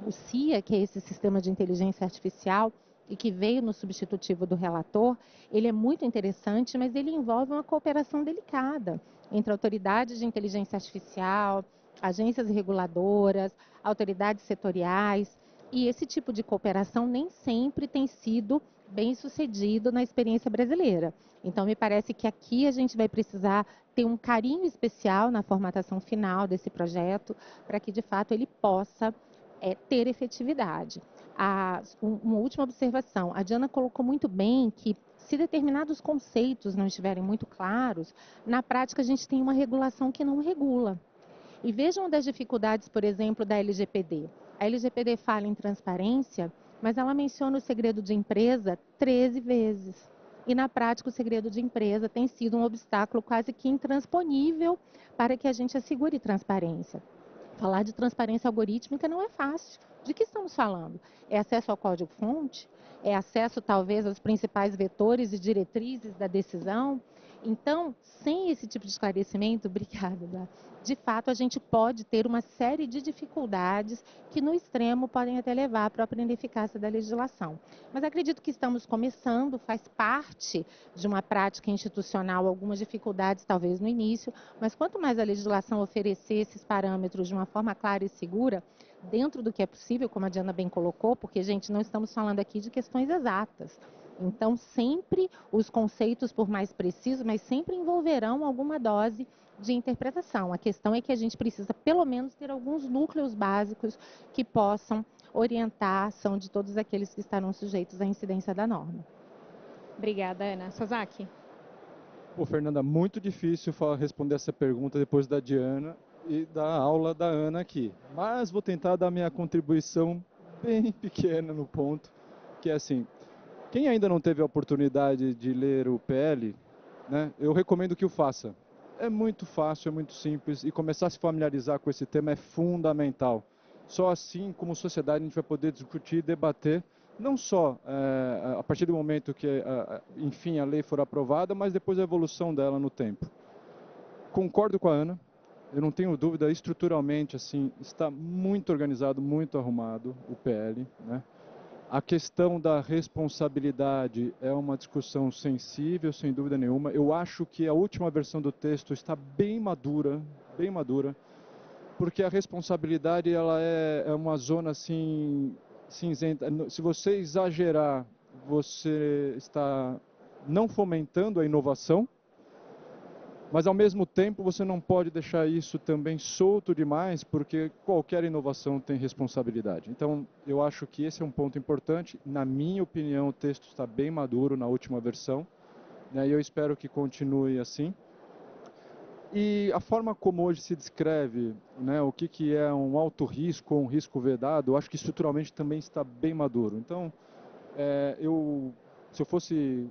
O CIA, que é esse sistema de inteligência artificial e que veio no substitutivo do relator, ele é muito interessante, mas ele envolve uma cooperação delicada entre autoridades de inteligência artificial, agências reguladoras, autoridades setoriais, e esse tipo de cooperação nem sempre tem sido bem sucedido na experiência brasileira. Então, me parece que aqui a gente vai precisar ter um carinho especial na formatação final desse projeto, para que, de fato, ele possa ter efetividade. Uma última observação, a Diana colocou muito bem que, se determinados conceitos não estiverem muito claros, na prática a gente tem uma regulação que não regula. E vejam das dificuldades, por exemplo, da LGPD. A LGPD fala em transparência, mas ela menciona o segredo de empresa 13 vezes. E, na prática, o segredo de empresa tem sido um obstáculo quase que intransponível para que a gente assegure transparência. Falar de transparência algorítmica não é fácil. De que estamos falando? É acesso ao código-fonte? É acesso, talvez, aos principais vetores e diretrizes da decisão? Então, sem esse tipo de esclarecimento, obrigada, de fato, a gente pode ter uma série de dificuldades que, no extremo, podem até levar à própria ineficácia da legislação. Mas acredito que estamos começando, faz parte de uma prática institucional, algumas dificuldades, talvez, no início, mas quanto mais a legislação oferecer esses parâmetros de uma forma clara e segura, dentro do que é possível, como a Diana bem colocou, porque, gente, não estamos falando aqui de questões exatas. Então, sempre os conceitos, por mais precisos, mas sempre envolverão alguma dose de interpretação. A questão é que a gente precisa, pelo menos, ter alguns núcleos básicos que possam orientar a ação de todos aqueles que estarão sujeitos à incidência da norma. Obrigada, Ana. Sasaki? Pô, Fernanda, muito difícil responder essa pergunta depois da Diana e da aula da Ana aqui. Mas vou tentar dar minha contribuição bem pequena no ponto, que é assim, quem ainda não teve a oportunidade de ler o PL, né, eu recomendo que o faça. É muito fácil, é muito simples e começar a se familiarizar com esse tema é fundamental. Só assim, como sociedade, a gente vai poder discutir e debater Não só a partir do momento que, enfim, a lei for aprovada, mas depois a evolução dela no tempo. Concordo com a Ana, eu não tenho dúvida, estruturalmente, assim, está muito organizado, muito arrumado o PL, né? A questão da responsabilidade é uma discussão sensível, sem dúvida nenhuma. Eu acho que a última versão do texto está bem madura, porque a responsabilidade ela é uma zona assim cinzenta. Se você exagerar, você está não fomentando a inovação, mas ao mesmo tempo você não pode deixar isso também solto demais, porque qualquer inovação tem responsabilidade. Então, eu acho que esse é um ponto importante. Na minha opinião, o texto está bem maduro na última versão, né, e eu espero que continue assim. E a forma como hoje se descreve, né, o que é um alto risco ou um risco vedado, eu acho que estruturalmente também está bem maduro. Então, se eu fosse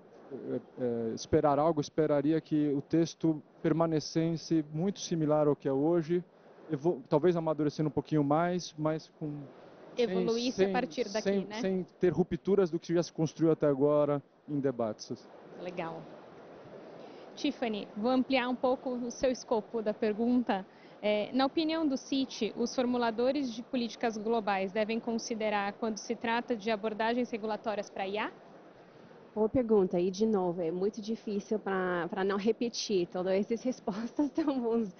esperar algo, esperaria que o texto permanecesse muito similar ao que é hoje, talvez amadurecendo um pouquinho mais, mas Evoluísse a partir daqui, né? Sem ter rupturas do que já se construiu até agora em debates. Legal. Tiffany, vou ampliar um pouco o seu escopo da pergunta. Na opinião do CIT, os formuladores de políticas globais devem considerar quando se trata de abordagens regulatórias para IA? Boa pergunta. E, de novo, é muito difícil para não repetir todas essas respostas tão bons.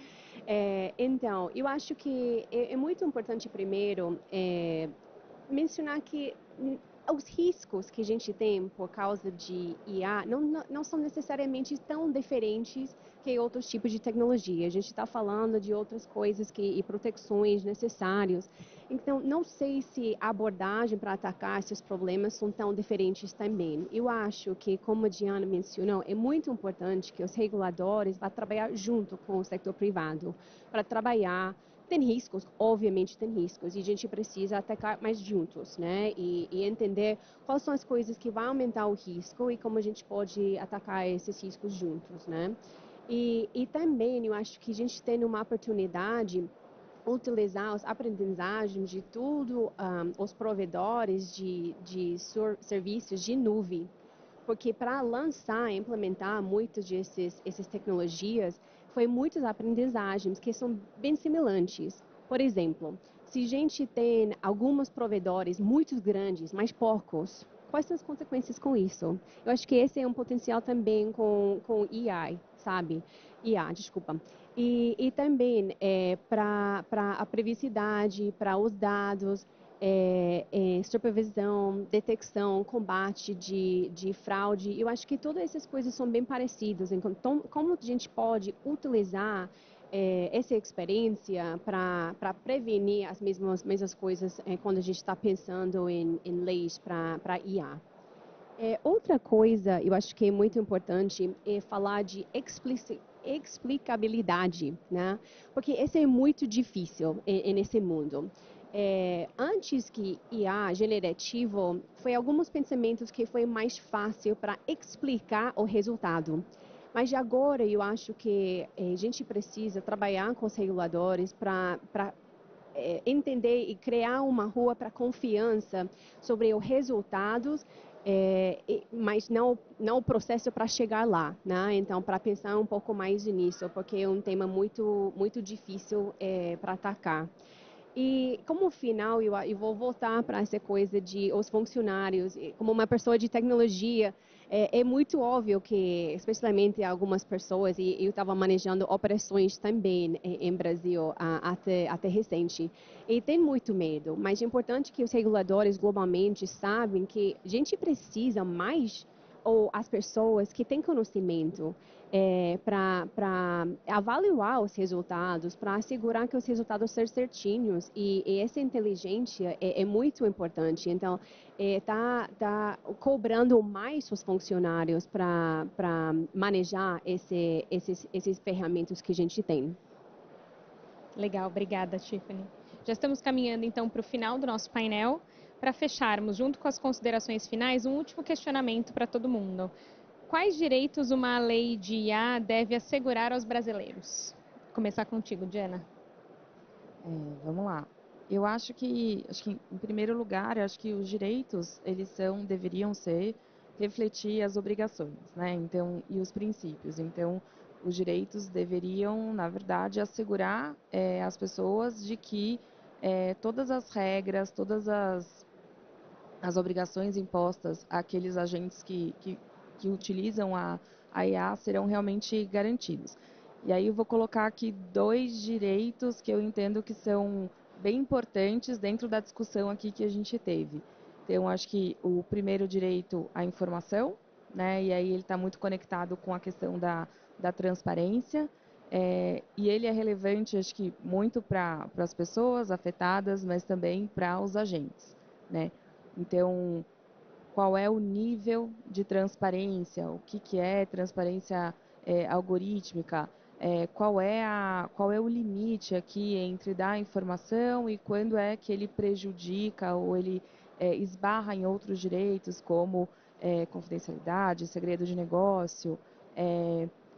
Então, eu acho que é muito importante, primeiro, mencionar que os riscos que a gente tem por causa de IA não são necessariamente tão diferentes que outros tipos de tecnologia. A gente está falando de outras coisas e proteções necessárias. Então, não sei se a abordagem para atacar esses problemas são tão diferentes também. Eu acho que, como a Diana mencionou, é muito importante que os reguladores vá trabalhar junto com o setor privado para trabalhar. Tem riscos, obviamente tem riscos, e a gente precisa atacar mais juntos, né? E entender quais são as coisas que vão aumentar o risco e como a gente pode atacar esses riscos juntos, né? E também eu acho que a gente tem uma oportunidade utilizar as aprendizagens de tudo os provedores de serviços de nuvem, porque para lançar e implementar muitas dessas tecnologias foi muitas aprendizagens que são bem semelhantes. Por exemplo, se a gente tem alguns provedores muito grandes, mas poucos, quais são as consequências com isso? Eu acho que esse é um potencial também com AI, sabe? IA, desculpa. E também para a privacidade, para os dados, supervisão, detecção, combate de fraude. Eu acho que todas essas coisas são bem parecidas. Então, como a gente pode utilizar essa experiência para prevenir as mesmas coisas quando a gente está pensando em leis para IA? Outra coisa, eu acho que é muito importante, é falar de explicabilidade, né? Porque esse é muito difícil nesse mundo. Antes que IA generativo, foi alguns pensamentos que foi mais fácil para explicar o resultado. Mas agora eu acho que a gente precisa trabalhar com os reguladores para entender e criar uma rua para confiança sobre os resultados, mas não o processo para chegar lá, né? Então, para pensar um pouco mais nisso, porque é um tema muito difícil para atacar. E como final, eu vou voltar para essa coisa de os funcionários, como uma pessoa de tecnologia, é muito óbvio que, especialmente algumas pessoas, e eu estava manejando operações também em Brasil até recente, e tem muito medo, mas é importante que os reguladores globalmente sabem que a gente precisa mais ou as pessoas que têm conhecimento para avaliar os resultados, para assegurar que os resultados sejam certinhos e essa inteligência é muito importante. Então, tá cobrando mais os funcionários para manejar esses ferramentas que a gente tem. Legal, obrigada, Tiffany. Já estamos caminhando então para o final do nosso painel. Para fecharmos, junto com as considerações finais, um último questionamento para todo mundo. Quais direitos uma lei de IA deve assegurar aos brasileiros? Vou começar contigo, Diana. Vamos lá. Eu acho que, em primeiro lugar, eu acho que os direitos, deveriam refletir as obrigações, né? Então, e os princípios. Então, os direitos deveriam, na verdade, assegurar as pessoas de que todas as regras, as obrigações impostas àqueles agentes que utilizam a IA serão realmente garantidos. E aí eu vou colocar aqui dois direitos que eu entendo que são bem importantes dentro da discussão aqui que a gente teve. Então, acho que o primeiro direito à informação, né, e aí ele está muito conectado com a questão da transparência, e ele é relevante, acho que, muito para as pessoas afetadas, mas também para os agentes, né? Então, qual é o nível de transparência? O que é transparência algorítmica? Qual é o limite aqui entre dar informação e quando é que ele prejudica ou ele esbarra em outros direitos, como confidencialidade, segredo de negócio,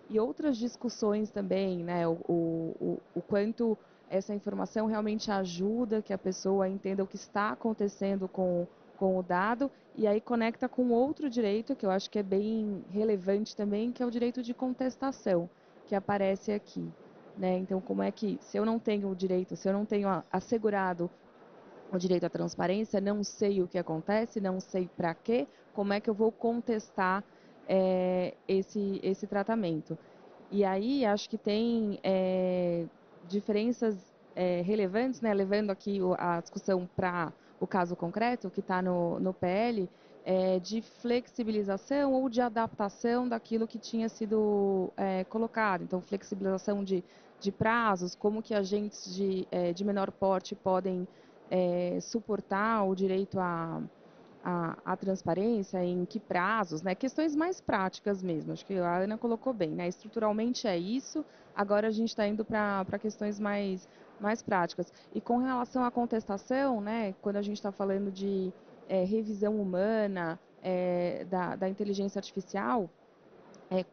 e outras discussões também, né? O quanto essa informação realmente ajuda que a pessoa entenda o que está acontecendo com o dado, e aí conecta com outro direito que eu acho que é bem relevante também, que é o direito de contestação, que aparece aqui, né? Então, como é que, se eu não tenho o direito, se eu não tenho assegurado o direito à transparência, não sei o que acontece, não sei para quê, como é que eu vou contestar esse tratamento? E aí, acho que tem diferenças relevantes, né, levando aqui a discussão para o caso concreto, que está no PL, de flexibilização ou de adaptação daquilo que tinha sido colocado. Então, flexibilização de prazos, como que agentes de menor porte podem suportar o direito à transparência, em que prazos, né? Questões mais práticas mesmo, acho que a Ana colocou bem, né? Estruturalmente é isso, agora a gente está indo para questões mais práticas. E com relação à contestação, né, quando a gente está falando de revisão humana da inteligência artificial,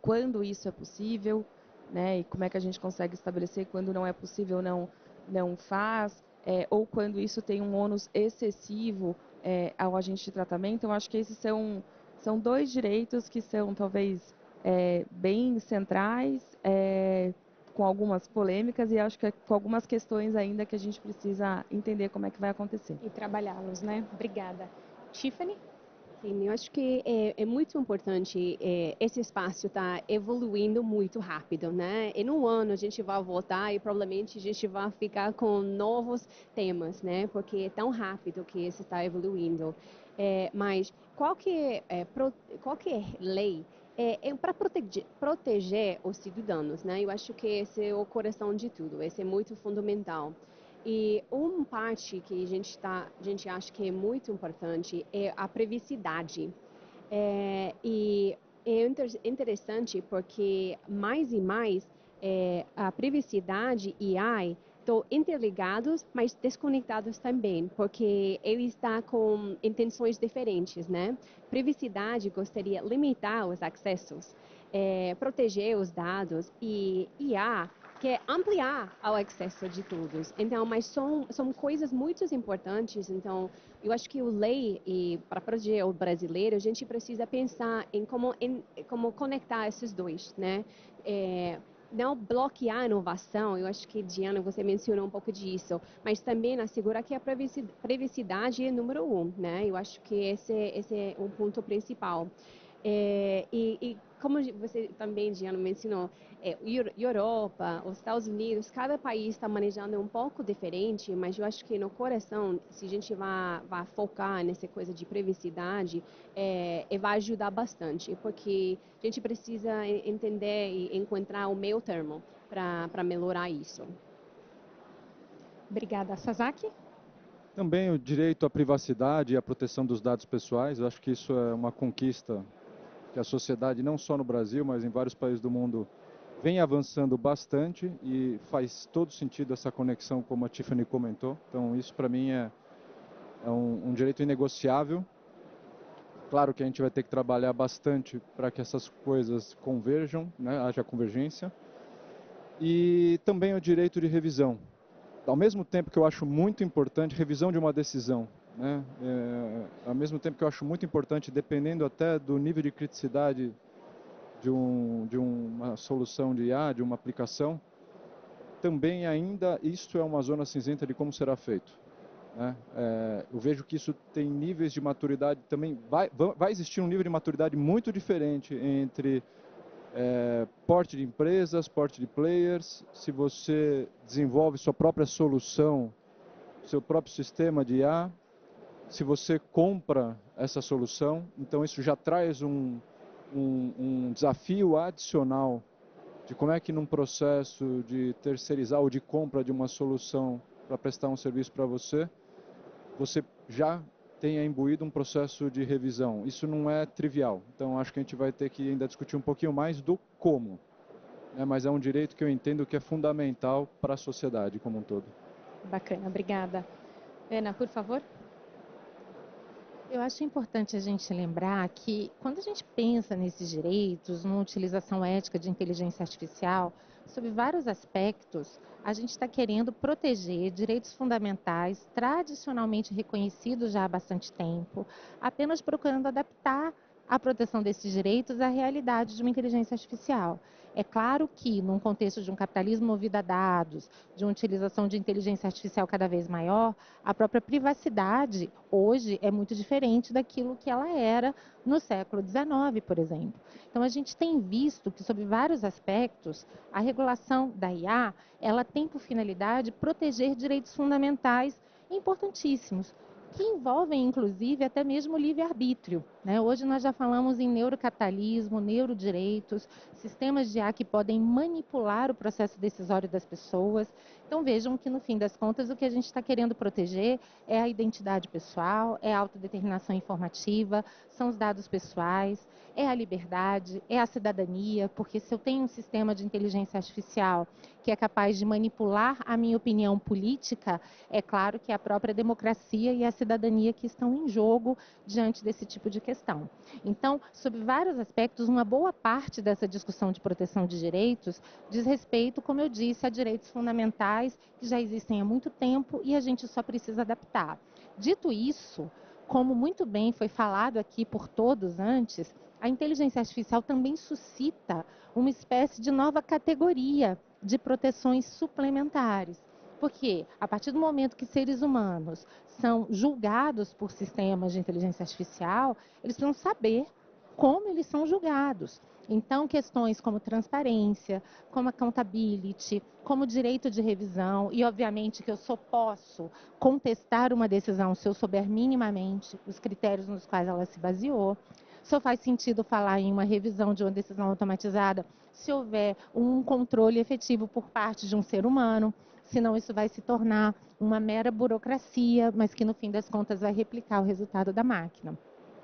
quando isso é possível, né, e como é que a gente consegue estabelecer quando não é possível, não faz, ou quando isso tem um ônus excessivo ao agente de tratamento. Eu acho que esses são dois direitos que são talvez bem centrais, com algumas polêmicas e acho que com algumas questões ainda que a gente precisa entender como é que vai acontecer. E trabalhá-los, né? Obrigada. Tiffany? Sim, eu acho que é muito importante, esse espaço está evoluindo muito rápido, né? Em um ano a gente vai voltar e provavelmente a gente vai ficar com novos temas, né? Porque é tão rápido que isso está evoluindo. Mas qualquer lei é para proteger os cidadãos, né? Eu acho que esse é o coração de tudo, esse é muito fundamental. E uma parte que a gente acha que é muito importante é a privacidade. E é interessante porque mais e mais a privacidade e AI estão interligados, mas desconectados também, porque ele está com intenções diferentes, né? Privacidade gostaria de limitar os acessos, proteger os dados e IA quer ampliar o acesso de todos. Então, mas são coisas muito importantes. Então, eu acho que o lei, e para proteger o brasileiro, a gente precisa pensar em como conectar esses dois, né? Não bloquear a inovação, eu acho que, Diana, você mencionou um pouco disso, mas também assegurar que a privacidade é número um, né? Eu acho que esse é um ponto principal. E como você também, Diana, mencionou, Europa, os Estados Unidos, cada país está manejando um pouco diferente, mas eu acho que no coração, se a gente vai focar nessa coisa de privacidade, vai ajudar bastante, porque a gente precisa entender e encontrar o meio termo para melhorar isso. Obrigada. Sasaki? Também o direito à privacidade e à proteção dos dados pessoais, eu acho que isso é uma conquista que a sociedade, não só no Brasil, mas em vários países do mundo, vem avançando bastante e faz todo sentido essa conexão, como a Tiffany comentou. Então, isso para mim é um direito inegociável. Claro que a gente vai ter que trabalhar bastante para que essas coisas converjam, né, haja convergência. E também o direito de revisão ao mesmo tempo que eu acho muito importante, revisão de uma decisão, né? Ao mesmo tempo que eu acho muito importante, dependendo até do nível de criticidade de uma solução de IA, de uma aplicação, também ainda isso é uma zona cinzenta de como será feito, né? Eu vejo que isso tem níveis de maturidade também, vai existir um nível de maturidade muito diferente entre porte de empresas, porte de players. Se você desenvolve sua própria solução, seu próprio sistema de IA, se você compra essa solução, então isso já traz um desafio adicional de como é que num processo de terceirizar ou de compra de uma solução para prestar um serviço para você, você já tenha imbuído um processo de revisão. Isso não é trivial. Então, acho que a gente vai ter que ainda discutir um pouquinho mais do como, né? Mas é um direito que eu entendo que é fundamental para a sociedade como um todo. Bacana, obrigada. Ana, por favor. Eu acho importante a gente lembrar que, quando a gente pensa nesses direitos, numa utilização ética de inteligência artificial, sob vários aspectos, a gente está querendo proteger direitos fundamentais tradicionalmente reconhecidos já há bastante tempo, apenas procurando adaptar a proteção desses direitos à realidade de uma inteligência artificial. É claro que, num contexto de um capitalismo movido a dados, de uma utilização de inteligência artificial cada vez maior, a própria privacidade hoje é muito diferente daquilo que ela era no século XIX, por exemplo. Então, a gente tem visto que, sob vários aspectos, a regulação da IA, ela tem por finalidade proteger direitos fundamentais importantíssimos, que envolvem, inclusive, até mesmo o livre-arbítrio, né? Hoje nós já falamos em neurocapitalismo, neurodireitos, sistemas de IA que podem manipular o processo decisório das pessoas. Então, vejam que, no fim das contas, o que a gente está querendo proteger é a identidade pessoal, é a autodeterminação informativa, são os dados pessoais, é a liberdade, é a cidadania, porque se eu tenho um sistema de inteligência artificial que é capaz de manipular a minha opinião política, é claro que é a própria democracia e a cidadania que estão em jogo diante desse tipo de questão. Então, sob vários aspectos, uma boa parte dessa discussão de proteção de direitos diz respeito, como eu disse, a direitos fundamentais que já existem há muito tempo e a gente só precisa adaptar. Dito isso, como muito bem foi falado aqui por todos antes, a inteligência artificial também suscita uma espécie de nova categoria de proteções suplementares. Porque, a partir do momento que seres humanos são julgados por sistemas de inteligência artificial, eles precisam saber como eles são julgados. Então, questões como transparência, como accountability, como direito de revisão, e obviamente que eu só posso contestar uma decisão se eu souber minimamente os critérios nos quais ela se baseou. Só faz sentido falar em uma revisão de uma decisão automatizada se houver um controle efetivo por parte de um ser humano, senão isso vai se tornar uma mera burocracia, mas que no fim das contas vai replicar o resultado da máquina.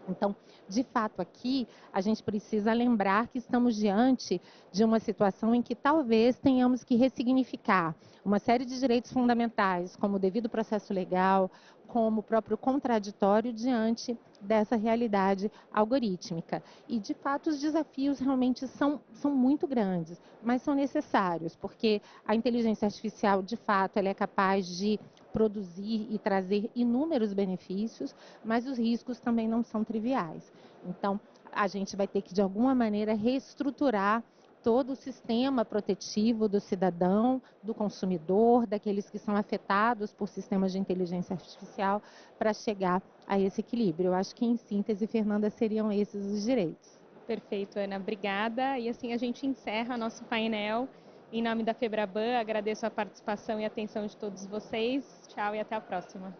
Então, de fato, aqui a gente precisa lembrar que estamos diante de uma situação em que talvez tenhamos que ressignificar uma série de direitos fundamentais, como o devido processo legal, como o próprio contraditório diante dessa realidade algorítmica. E, de fato, os desafios realmente são muito grandes, mas são necessários, porque a inteligência artificial, de fato, ela é capaz de produzir e trazer inúmeros benefícios, mas os riscos também não são triviais. Então, a gente vai ter que, de alguma maneira, reestruturar todo o sistema protetivo do cidadão, do consumidor, daqueles que são afetados por sistemas de inteligência artificial, para chegar a esse equilíbrio. Eu acho que, em síntese, Fernanda, seriam esses os direitos. Perfeito, Ana, obrigada. E assim a gente encerra nosso painel. Em nome da Febraban, agradeço a participação e a atenção de todos vocês. Tchau e até a próxima.